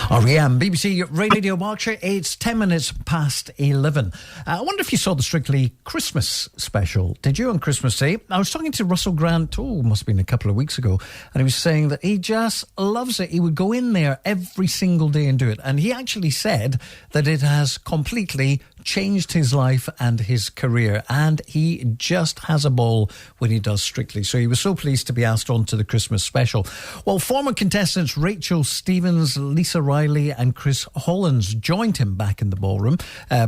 REM, BBC Radio Berkshire, it's 10 minutes past 11. I wonder if you saw the Strictly Christmas special. Did you on Christmas Day? I was talking to Russell Grant, must have been a couple of weeks ago, and he was saying that he just loves it. He would go in there every single day and do it. And he actually said that it has completely changed his life and his career, and he just has a ball when he does Strictly. So he was so pleased to be asked on to the Christmas special. Well, former contestants Rachel Stevens, Lisa Riley and Chris Hollins joined him back in the ballroom.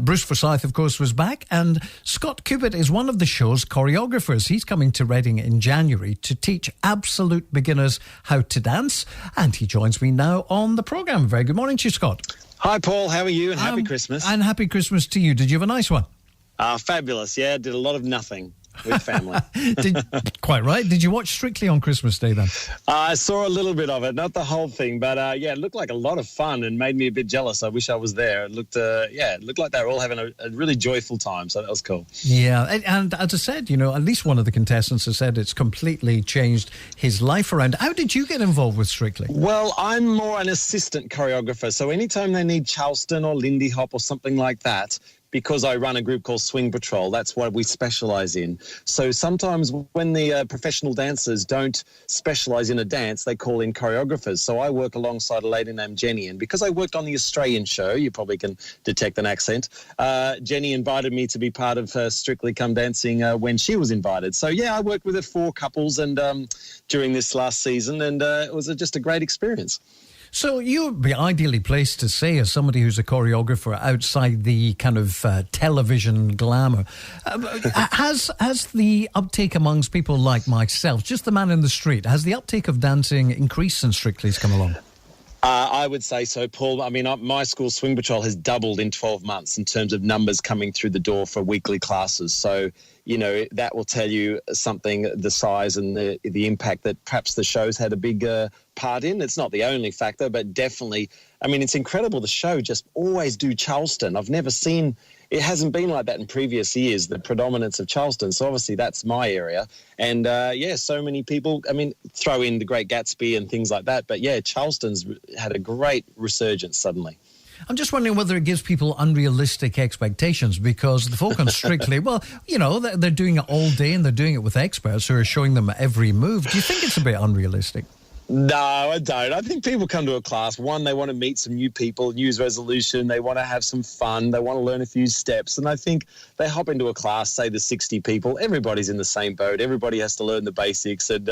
Bruce Forsyth, of course, was back, and Scott Cubitt is one of the show's choreographers. He's coming to Reading in January to teach absolute beginners how to dance, and he joins me now on the programme. Very good morning to you, Scott. Hi, Paul. How are you? And happy Christmas. And happy Christmas to you. Did you have a nice one? Fabulous. Yeah, did a lot of nothing with family. Quite right. Did you watch Strictly on Christmas Day then? I saw a little bit of it, not the whole thing, but it looked like a lot of fun and made me a bit jealous. I wish I was there. It looked like they were all having a really joyful time, so that was cool. Yeah, and as I said, at least one of the contestants has said it's completely changed his life around. How did you get involved with Strictly? Well, I'm more an assistant choreographer, so anytime they need Charleston or Lindy Hop or something like that, because I run a group called Swing Patrol, that's what we specialise in. So sometimes when the professional dancers don't specialise in a dance, they call in choreographers. So I work alongside a lady named Jenny, and because I worked on the Australian show, you probably can detect an accent, Jenny invited me to be part of Strictly Come Dancing when she was invited. So, I worked with her 4 couples and during this last season, and it was just a great experience. So you'd be ideally placed to say, as somebody who's a choreographer outside the kind of television glamour, has the uptake amongst people like myself, just the man in the street, has the uptake of dancing increased since Strictly's come along? I would say so, Paul. I mean, my school, Swing Patrol, has doubled in 12 months in terms of numbers coming through the door for weekly classes. So, that will tell you something, the size and the impact that perhaps the show's had a big part in. It's not the only factor, but definitely, it's incredible. The show just always do Charleston. I've never seen, it hasn't been like that in previous years, the predominance of Charleston. So obviously that's my area. And so many people, throw in the Great Gatsby and things like that. But Charleston's had a great resurgence suddenly. I'm just wondering whether it gives people unrealistic expectations, because the folk on Strictly, they're doing it all day and they're doing it with experts who are showing them every move. Do you think it's a bit unrealistic? No, I don't. I think people come to a class, one, they want to meet some new people, New Year's resolution, they want to have some fun, they want to learn a few steps, and I think they hop into a class, say there's 60 people, everybody's in the same boat, everybody has to learn the basics, and,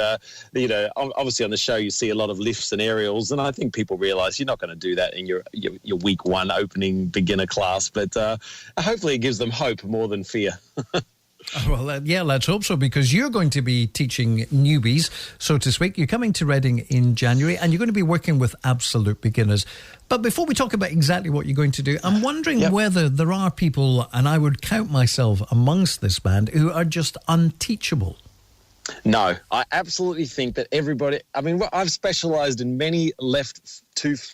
obviously on the show you see a lot of lifts and aerials, and I think people realise you're not going to do that in your week 1 opening beginner class, but hopefully it gives them hope more than fear. Well, let's hope so, because you're going to be teaching newbies, so to speak. You're coming to Reading in January, and you're going to be working with absolute beginners. But before we talk about exactly what you're going to do, I'm wondering whether there are people, and I would count myself amongst this band, who are just unteachable. No, I absolutely think that everybody, I've specialised in many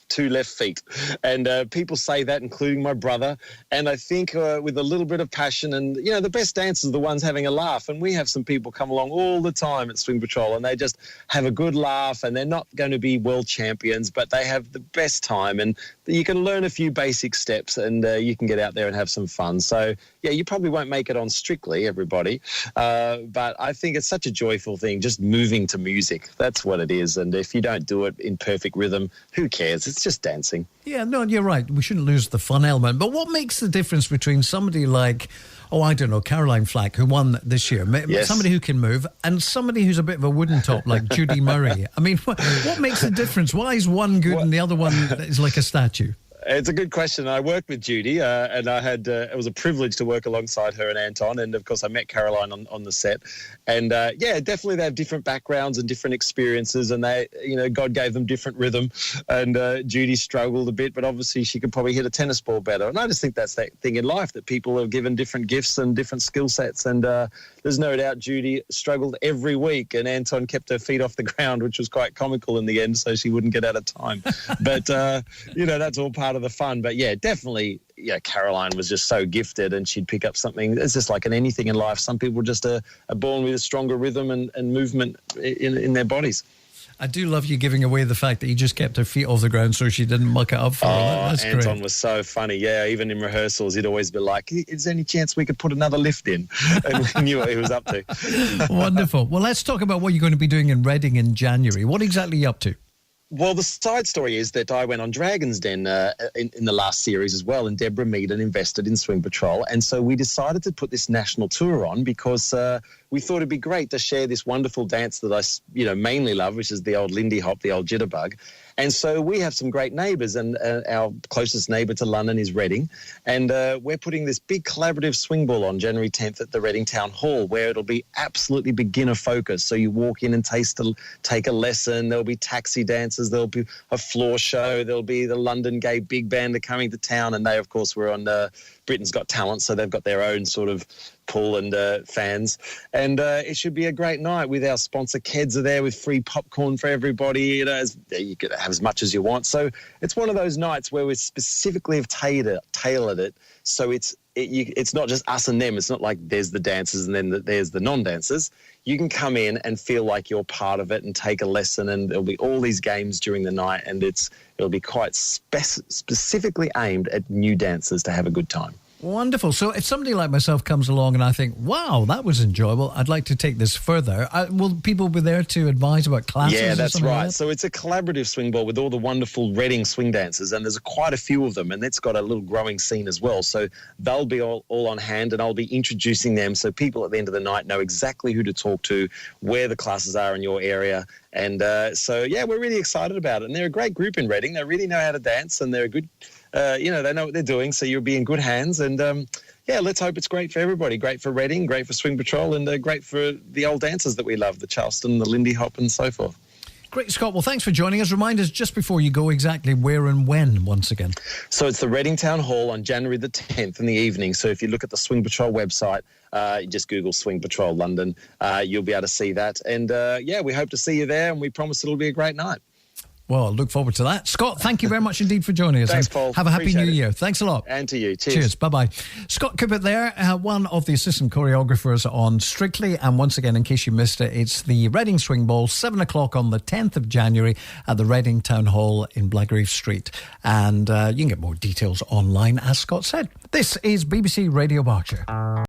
two left feet, and people say that, including my brother, and I think with a little bit of passion, and the best dancers are the ones having a laugh, and we have some people come along all the time at Swing Patrol and they just have a good laugh, and they're not going to be world champions, but they have the best time, and you can learn a few basic steps, and you can get out there and have some fun. So you probably won't make it on Strictly, everybody, but I think it's such a joyful thing, just moving to music. That's what it is, and if you don't do it in perfect rhythm, who cares? It's just dancing. Yeah, no, you're right. We shouldn't lose the fun element. But what makes the difference between somebody like, Caroline Flack, who won this year, somebody who can move, and somebody who's a bit of a wooden top like Judy Murray? What makes the difference? Why is one good and the other one is like a statue? It's a good question. I worked with Judy, and I had it was a privilege to work alongside her and Anton, and of course I met Caroline on the set. And definitely they have different backgrounds and different experiences, and they, God gave them different rhythm. And Judy struggled a bit, but obviously she could probably hit a tennis ball better. And I just think that's that thing in life, that people are given different gifts and different skill sets. And there's no doubt Judy struggled every week, and Anton kept her feet off the ground, which was quite comical in the end, so she wouldn't get out of time. But that's all part of the fun. But definitely, Caroline was just so gifted, and she'd pick up something. It's just like in anything in life, some people just are born with a stronger rhythm and movement in their bodies. I do love you giving away the fact that you just kept her feet off the ground so she didn't muck it up for her. That's Anton great. was so funny. Yeah, even in rehearsals, he'd always be like, is there any chance we could put another lift in? And we knew what he was up to. Wonderful. Well, let's talk about what you're going to be doing in Reading in January. What exactly are you up to? Well, the side story is that I went on Dragon's Den in the last series as well, and Deborah Meaden invested in Swing Patrol. And so we decided to put this national tour on because we thought it'd be great to share this wonderful dance that I mainly love, which is the old Lindy Hop, the old jitterbug. And so we have some great neighbours, and our closest neighbour to London is Reading. And we're putting this big collaborative swing ball on January 10th at the Reading Town Hall, where it'll be absolutely beginner focused. So you walk in and take a lesson. There'll be taxi dances. There'll be a floor show. There'll be the London Gay Big Band are coming to town. And they, of course, were on Britain's Got Talent. So they've got their own sort of pull and fans. And it should be a great night with our sponsor Keds are there with free popcorn for everybody. You could have as much as you want. So it's one of those nights where we specifically have tailored it so it's not just us and them. It's not like there's the dancers and then there's the non-dancers. You can come in and feel like you're part of it and take a lesson, and there'll be all these games during the night, and it'll be quite specifically aimed at new dancers to have a good time. Wonderful. So if somebody like myself comes along and I think, wow, that was enjoyable, I'd like to take this further, will people be there to advise about classes? Yeah, that's right. Like that? So it's a collaborative swing ball with all the wonderful Reading swing dancers, and there's quite a few of them, and it's got a little growing scene as well. So they'll be all on hand, and I'll be introducing them so people at the end of the night know exactly who to talk to, where the classes are in your area. And we're really excited about it. And they're a great group in Reading. They really know how to dance, and they're a good... they know what they're doing, so you'll be in good hands. And, let's hope it's great for everybody. Great for Reading, great for Swing Patrol, and great for the old dancers that we love, the Charleston, the Lindy Hop, and so forth. Great, Scott. Well, thanks for joining us. Remind us just before you go exactly where and when once again. So it's the Reading Town Hall on January the 10th in the evening. So if you look at the Swing Patrol website, just Google Swing Patrol London, you'll be able to see that. And, we hope to see you there, and we promise it'll be a great night. Well, I look forward to that. Scott, thank you very much indeed for joining us. Thanks, Paul. Have a happy Appreciate new it. year. Thanks a lot. And to you. Cheers. Cheers. Bye-bye. Scott Cupitt there, one of the assistant choreographers on Strictly. And once again, in case you missed it, it's the Reading Swing Ball, 7 o'clock on the 10th of January at the Reading Town Hall in Blackgrave Street. And you can get more details online, as Scott said. This is BBC Radio Berkshire.